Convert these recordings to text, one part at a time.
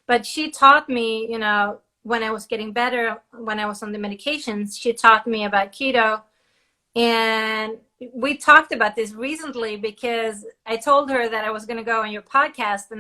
But she taught me, you know, when I was getting better, when I was on the medications, she taught me about keto. And we talked about this recently because I told her that I was going to go on your podcast,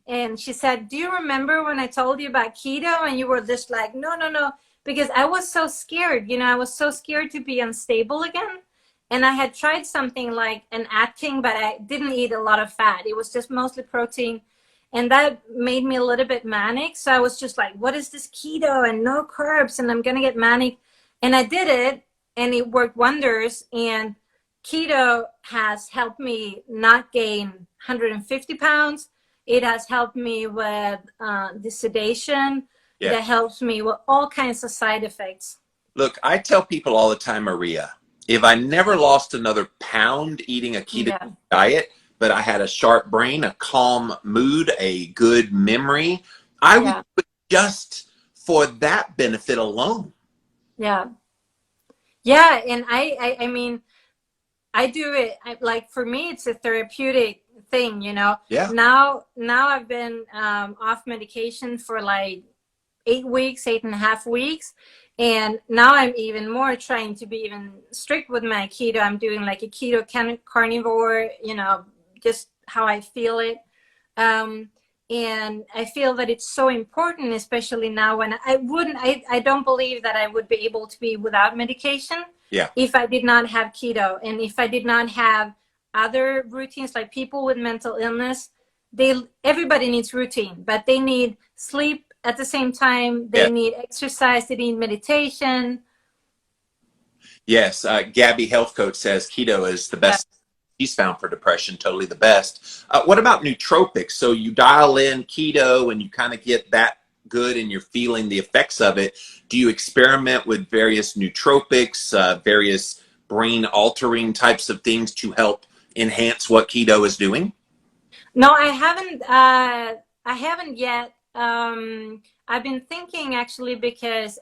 and she said, "Do you remember when I told you about keto?" And you were just like, "No, no, no," because I was so scared. You know, I was so scared to be unstable again. And I had tried something like an Atkins, but I didn't eat a lot of fat. It was just mostly protein. And that made me a little bit manic. So I was just like, what is this keto and no carbs? And I'm going to get manic. And I did it, and it worked wonders. And keto has helped me not gain 150 pounds. It has helped me with the sedation. Yeah. That helps me with all kinds of side effects. Look, I tell people all the time, Maria, if I never lost another pound eating a keto diet, but I had a sharp brain, a calm mood, a good memory, I would do it just for that benefit alone. Yeah. Yeah. And I mean, I do it, like, for me, it's a therapeutic thing, you know. Yeah. Now I've been off medication for like 8.5 weeks. And now I'm even more trying to be even strict with my keto. I'm doing like a keto carnivore, you know, just how I feel it. And I feel that it's so important, especially now when I don't believe that I would be able to be without medication if I did not have keto, and if I did not have other routines. Like people with mental illness, everybody needs routine, but they need sleep at the same time. They need exercise, they need meditation. Yes, Gabby Health Coach says keto is the best he's found for depression, totally the best. What about nootropics? So you dial in keto and you kind of get that good and you're feeling the effects of it. Do you experiment with various nootropics, various brain altering types of things to help enhance what keto is doing? No, I haven't yet. I've been thinking, actually, because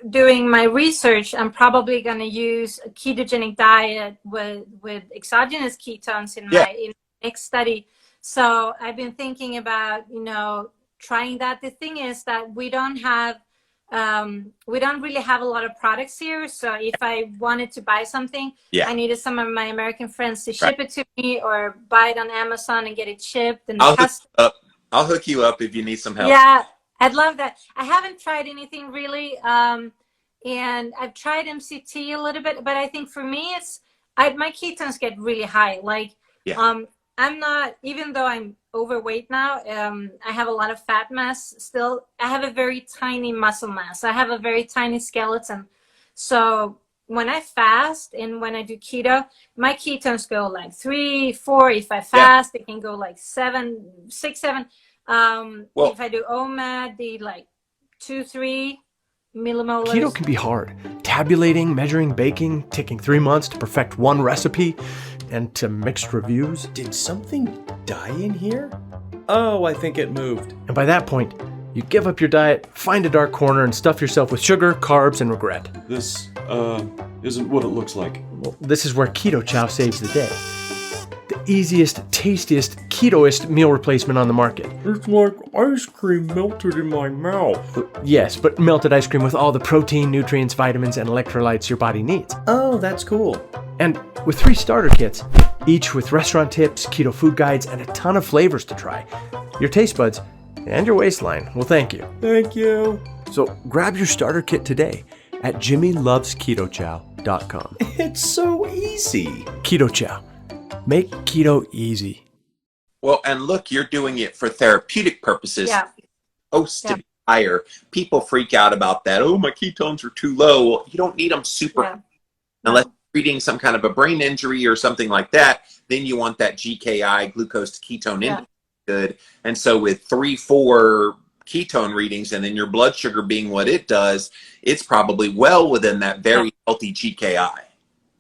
doing my research, I'm probably going to use a ketogenic diet with exogenous ketones in my next study. So I've been thinking about, you know, trying that. The thing is that we don't really have a lot of products here. So if I wanted to buy something, I needed some of my American friends to ship it to me, or buy it on Amazon and get it shipped. And I'll hook you up if you need some help. Yeah, I'd love that. I haven't tried anything really. And I've tried MCT a little bit, but I think for me, my ketones get really high. Like, I'm not, even though I'm overweight now, I have a lot of fat mass still. I have a very tiny muscle mass. I have a very tiny skeleton. So when I fast and when I do keto, my ketones go like 3, 4. If I fast, it can go like 7, 6, 7. If I do OMAD, they like 2, 3 millimolars. Keto can be hard. Tabulating, measuring, baking, taking 3 months to perfect one recipe, and to mixed reviews. Did something die in here? Oh, I think it moved. And by that point, you give up your diet, find a dark corner, and stuff yourself with sugar, carbs, and regret. This, isn't what it looks like. Well, this is where Keto Chow saves the day. The easiest, tastiest, ketoist meal replacement on the market. It's like ice cream melted in my mouth. Yes, but melted ice cream with all the protein, nutrients, vitamins, and electrolytes your body needs. Oh, that's cool. And with 3 starter kits, each with restaurant tips, keto food guides, and a ton of flavors to try, your taste buds and your waistline will thank you. Thank you. So grab your starter kit today at jimmylovesketochow.com. It's so easy. Keto Chow. Make keto easy. Well, and look, you're doing it for therapeutic purposes. Supposed to be higher. People freak out about that. Oh, my ketones are too low. Well, you don't need them super unless you're treating some kind of a brain injury or something like that. Then you want that GKI, glucose to ketone index, good. And so with 3, 4 ketone readings, and then your blood sugar being what it does, it's probably well within that very healthy GKI.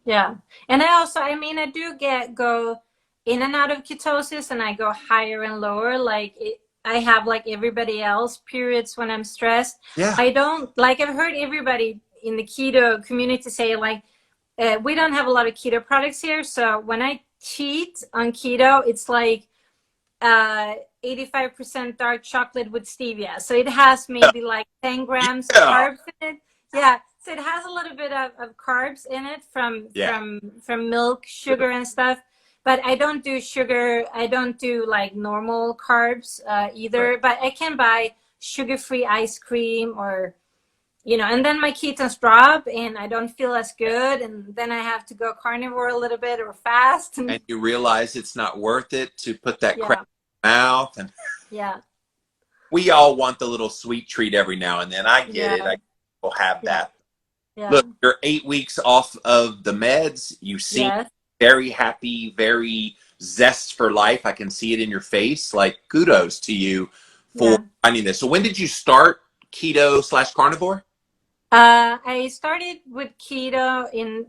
Yeah. And I do go in and out of ketosis, and I go higher and lower. Like I have, like everybody else, periods when I'm stressed. I don't, like, I've heard everybody in the keto community say, like, we don't have a lot of keto products here. So when I cheat on keto, it's like, 85% dark chocolate with stevia. So it has maybe like 10 grams of carbs in it. Yeah. So it has a little bit of carbs in it from milk, sugar and stuff. But I don't do sugar. I don't do like normal carbs either. Right. But I can buy sugar-free ice cream or, you know, and then my ketones drop and I don't feel as good. And then I have to go carnivore a little bit or fast. And you realize it's not worth it to put that crap in your mouth. And we all want the little sweet treat every now and then. I get it. I will have that. Yeah. Look, you're 8 weeks off of the meds. You seem very happy, very zest for life. I can see it in your face. Like, kudos to you for finding this. So when did you start keto/carnivore? I started with keto in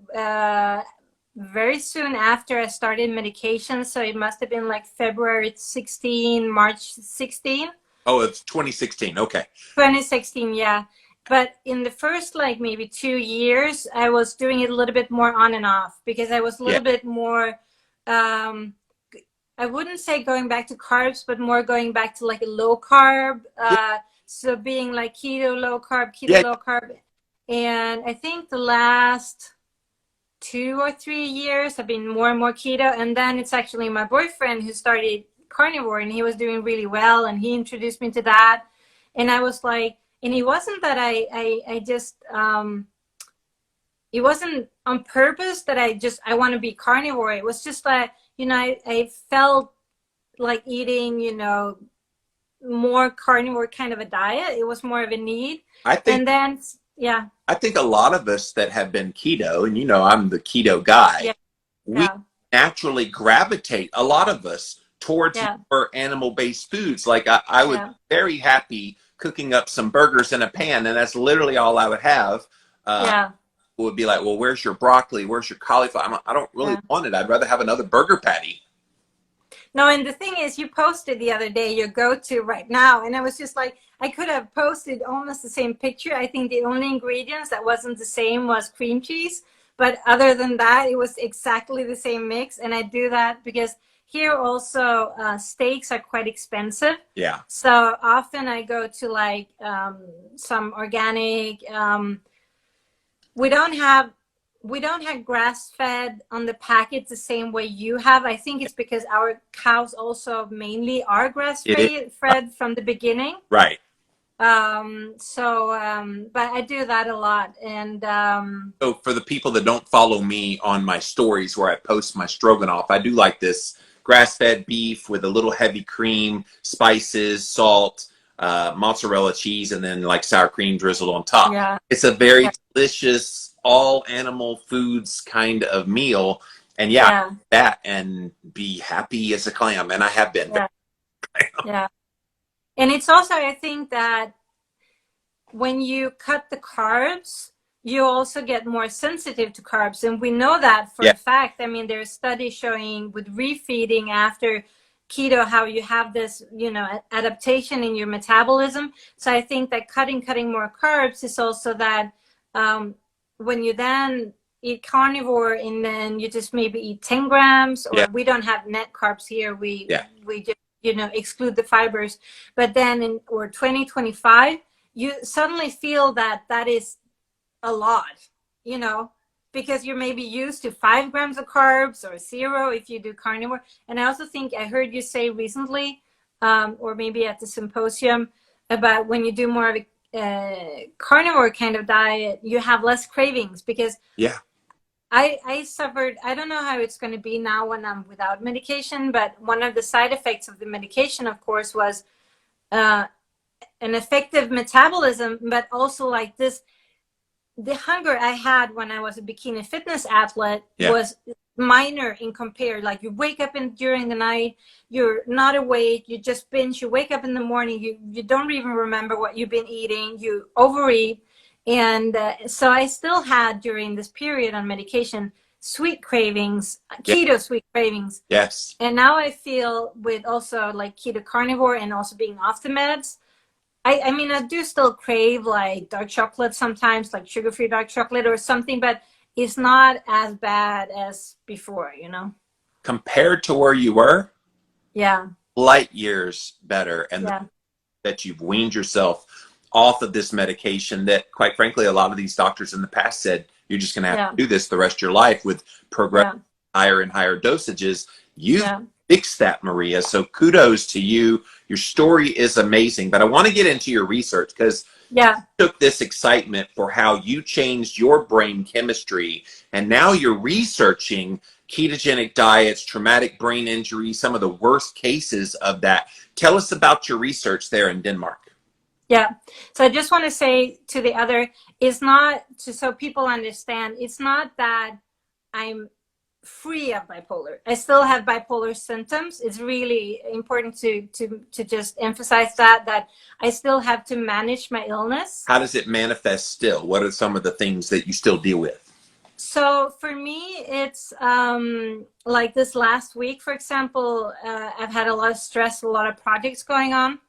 very soon after I started medication. So it must have been like February 16, March 16. Oh, it's 2016. Okay. 2016, yeah. But in the first like maybe 2 years, I was doing it a little bit more on and off because I was a little bit more, I wouldn't say going back to carbs, but more going back to like a low carb. So being like keto, low carb, keto, low carb. And I think the last 2 or 3 years have been more and more keto. And then it's actually my boyfriend who started carnivore and he was doing really well. And he introduced me to that. And I was like, and it wasn't that I just, it wasn't on purpose that I want to be carnivore. It was just like, you know, I felt like eating, you know, more carnivore kind of a diet. It was more of a need. I think a lot of us that have been keto, and you know, I'm the keto guy, we naturally gravitate, a lot of us, towards more animal-based foods. Like I would be very happy cooking up some burgers in a pan, and that's literally all I would have. Would be like, well, where's your broccoli? Where's your cauliflower? I don't really want it. I'd rather have another burger patty. No, and the thing is, you posted the other day your go-to right now, and I was just like, I could have posted almost the same picture. I think the only ingredients that wasn't the same was cream cheese, but other than that, it was exactly the same mix. And I do that because here also steaks are quite expensive. Yeah. So often I go to like some organic. We don't have grass-fed on the packet the same way you have. I think it's because our cows also mainly are grass-fed from the beginning. Right. But I do that a lot. And so for the people that don't follow me on my stories where I post my stroganoff, I do like this grass-fed beef with a little heavy cream, spices, salt, mozzarella cheese, and then like sour cream drizzled on top. Yeah. It's a very delicious, all animal foods kind of meal. And that and be happy as a clam. And I have been. Yeah. And it's also, I think that when you cut the carbs, you also get more sensitive to carbs. And we know that for a fact. I mean, there's studies showing with refeeding after keto, how you have this, you know, adaptation in your metabolism. So I think that cutting more carbs is also that when you then eat carnivore and then you just maybe eat 10 grams, or we don't have net carbs here. We just, you know, exclude the fibers. But then in 2025, you suddenly feel that is a lot, you know, because you're maybe used to 5 grams of carbs or 0 if you do carnivore. And I also think I heard you say recently, or maybe at the symposium, about when you do more of a carnivore kind of diet, you have less cravings. Because I suffered, I don't know how it's going to be now when I'm without medication, but one of the side effects of the medication, of course, was an effective metabolism, but also like this, the hunger I had when I was a bikini fitness athlete was minor in compared. Like you wake up during the night, you're not awake, you just binge, you wake up in the morning, you don't even remember what you've been eating, you overeat. And so I still had during this period on medication, sweet cravings, keto sweet cravings. Yes. And now I feel with also like keto carnivore and also being off the meds, I mean, I do still crave like dark chocolate sometimes, like sugar-free dark chocolate or something, but it's not as bad as before, you know? Compared to where you were? Yeah. light years better. And Yeah. that you've weaned yourself off of this medication that, quite frankly, a lot of these doctors in the past said, you're just going to have to do this the rest of your life with progressive higher and higher dosages. You fixed that, Maria. So kudos to you. Your story is amazing. But I want to get into your research because you took this excitement for how you changed your brain chemistry. And now you're researching ketogenic diets, traumatic brain injury, some of the worst cases of that. Tell us about your research there in Denmark. Yeah. So I just want to say to the other, it's not to, so people understand, it's not that I'm free of bipolar. I still have bipolar symptoms. It's really important to just emphasize that I still have to manage my illness. How does it manifest still? What are some of the things that you still deal with? So for me, it's like this last week, for example, I've had a lot of stress, a lot of projects going on.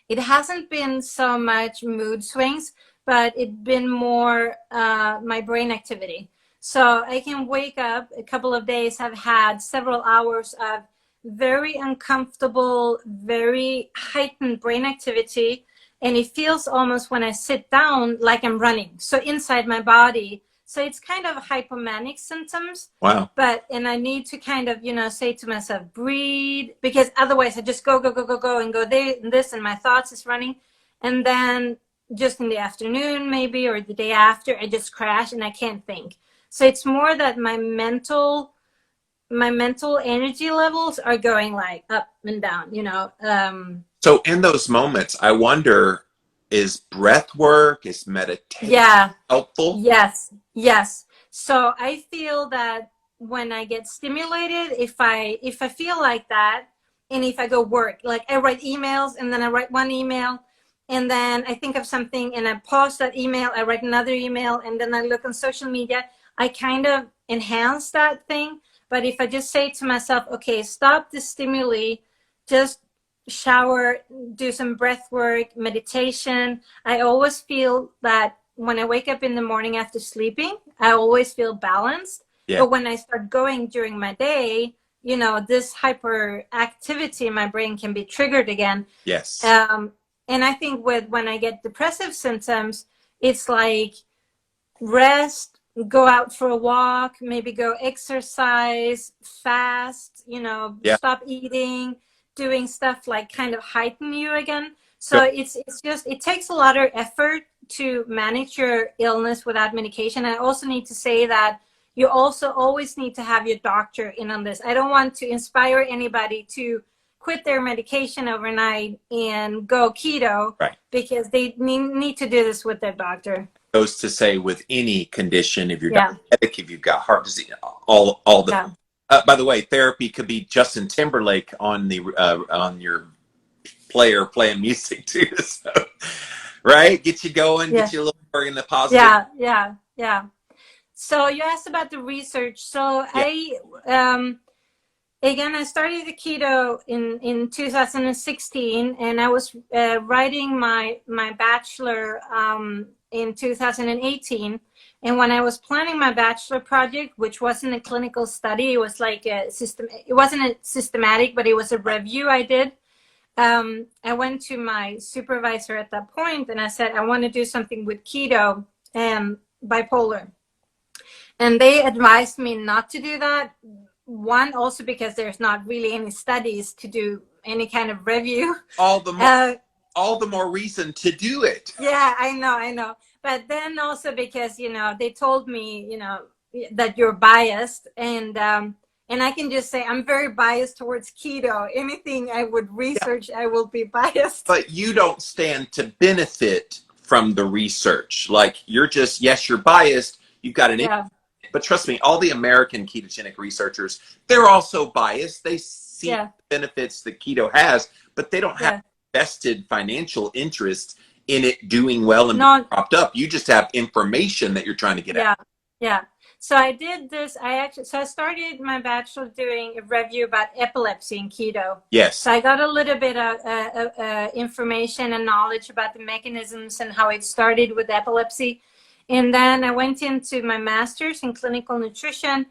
It hasn't been so much mood swings, but it's been more my brain activity. So I can wake up a couple of days, have had several hours of very uncomfortable, very heightened brain activity. And it feels almost when I sit down like I'm running. So inside my body. So it's kind of hypomanic symptoms. Wow. And I need to kind of, say to myself, breathe, because otherwise I just go and go there and this, and my thoughts is running. And then just in the afternoon, maybe, or the day after, I just crash and I can't think. So it's more that my mental energy levels are going like up and down, So in those moments, I wonder, is breath work, is meditation helpful? Yes. So I feel that when I get stimulated, if I feel like that, and if I go work, like I write emails and then I write one email and then I think of something and I pause that email, I write another email, and then I look on social media, I kind of enhance that thing. But if I just say to myself, okay, stop the stimuli, just shower, do some breath work, meditation, I always feel that when I wake up in the morning after sleeping, I always feel balanced. Yeah. But when I start going during my day, this hyperactivity in my brain can be triggered again. Yes. And I think when I get depressive symptoms, it's like rest, go out for a walk, maybe go exercise, fast, stop eating, doing stuff like kind of heighten you again. So it's just, it takes a lot of effort to manage your illness without medication. I also need to say that you also always need to have your doctor in on this. I don't want to inspire anybody to quit their medication overnight and go keto, because they need to do this with their doctor. Goes to say with any condition, if you're diabetic, if you've got heart disease, all the. By the way, therapy could be Justin Timberlake on your player playing music too. So, right, get you going, get you a little more in the positive. Yeah. So you asked about the research. So I started the keto in 2016, and I was writing my bachelor in 2018. And when I was planning my bachelor project, which wasn't a clinical study, it was like it wasn't a systematic, but it was a review I did. I went to my supervisor at that point and I said, I want to do something with keto and bipolar. And they advised me not to do that. One, also because there's not really any studies to do any kind of review. All the more reason to do it. Yeah, I know. But then also because, they told me, that you're biased, and I can just say I'm very biased towards keto. Anything I would research, I will be biased. But you don't stand to benefit from the research. Like you're just, yes, you're biased. You've got an but trust me, all the American ketogenic researchers, they're also biased. They see the benefits that keto has, but they don't have vested financial interest in it doing well and being propped up. You just have information that you're trying to get out. Yeah. So I did this. I started my bachelor doing a review about epilepsy and keto. Yes. So I got a little bit of information and knowledge about the mechanisms and how it started with epilepsy. And then I went into my master's in clinical nutrition,